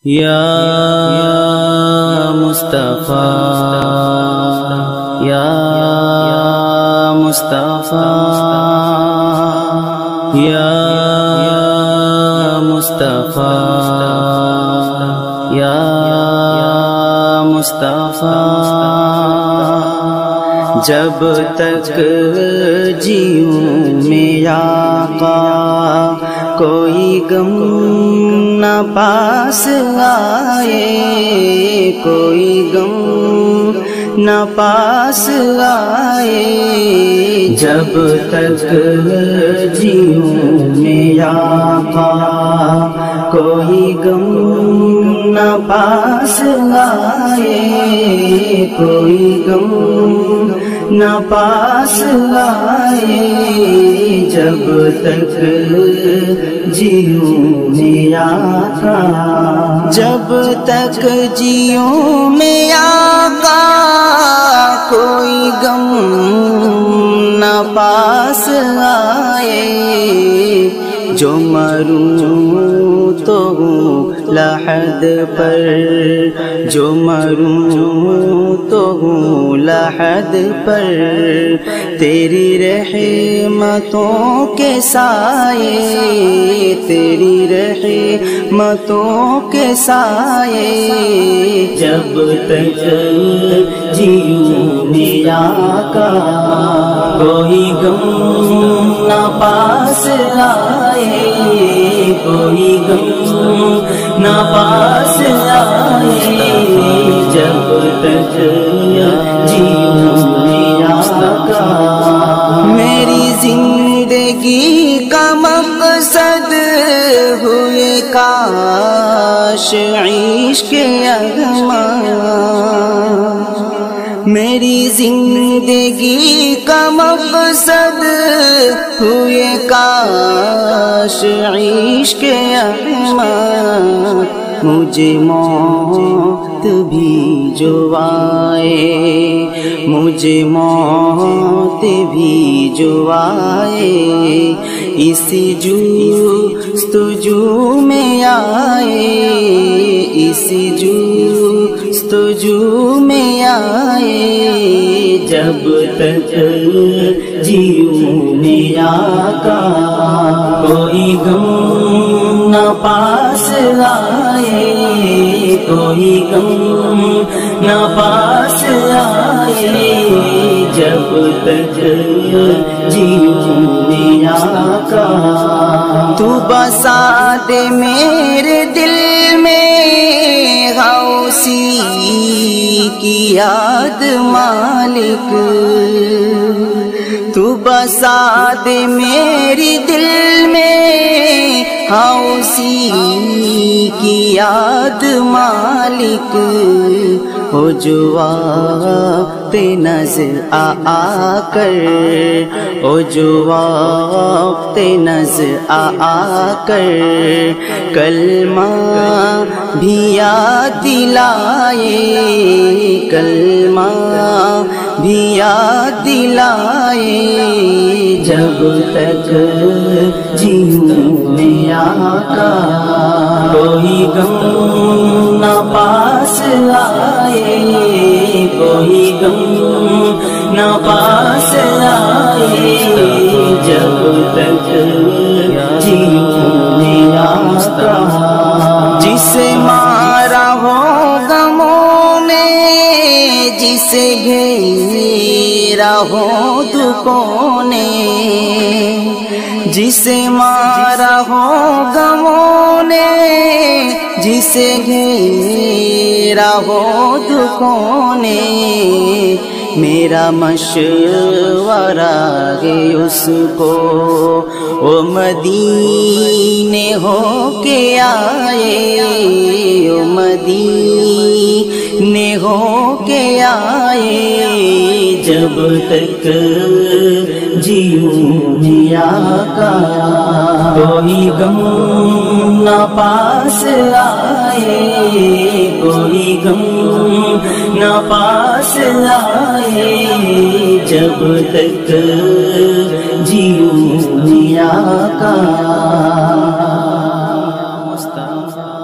یا مصطفیٰ یا مصطفیٰ یا مصطفیٰ یا مصطفیٰ جب تک جیوں میرا آقا کوئی غم نہ پاس آئے، کوئی غم نہ پاس آئے، جب تک جیوں میرا آقا کوئی غم نہ پاس آئے، کوئی غم نہ پاس آئے، جب تک جیوں میرا آقا، جب تک جیوں میرا آقا کوئی غم نہ پاس آئے، جو مروں تو ہوں لحد پر، جو مروں تو ہوں لحد پر، تیری رحمتوں کے سائے، تیری رحمتوں کے سائے، جب تک جیوں میرا آقا کوئی غم نہ پاس آئے، کوئی غم نہ پاس آئے، جب تک جیوں میرا آقا، میری زندگی کا مقصد ہوئے کاش عشق اغماں، میری زندگی کا مقصد ہوئے کاش عشق اغماں، مجھے موت بھی جو آئے، مجھے موت بھی جو آئے، اسی جستجو میں آئے، اسی جستجو میں آئے، جب تک جیوں میرا آقا کوئی غم نہ پاس آئے، کوئی غم نہ پاس آئے، جب تک جیوں میرا آقا، تو بسا دے میرے دل میں غوثی کی یاد مالک، تو بسا دے میری دل میں غوثی کی یاد مالک، ہو جو وقت نظر آ کر، ہو جو وقت نظر آ کر، کلمہ بھی یاد دلائے، کلمہ بھی یاد دلائے، جب تک جیوں میرا آقا کوئی غم نہ پاس آئے، کوئی غم نہ پاس آئے، جب تک جیوں میرا آقا، جسے مارا ہو غموں نے، جسے گھیرا ہو دکھوں نے، جسے مارا ہو غموں نے، جسے گھیرا ہو دکھوں نے، میرا مشورہ ہے اس کو وہ مدینے ہو کے آئے، وہ مدینے ہو کے آئے، جب تک جیوں میرا آقا کوئی غم نہ پاس آئے، کوئی غم نہ پاس آئے، جب تک جیوں میرا آقا، مصطفیٰ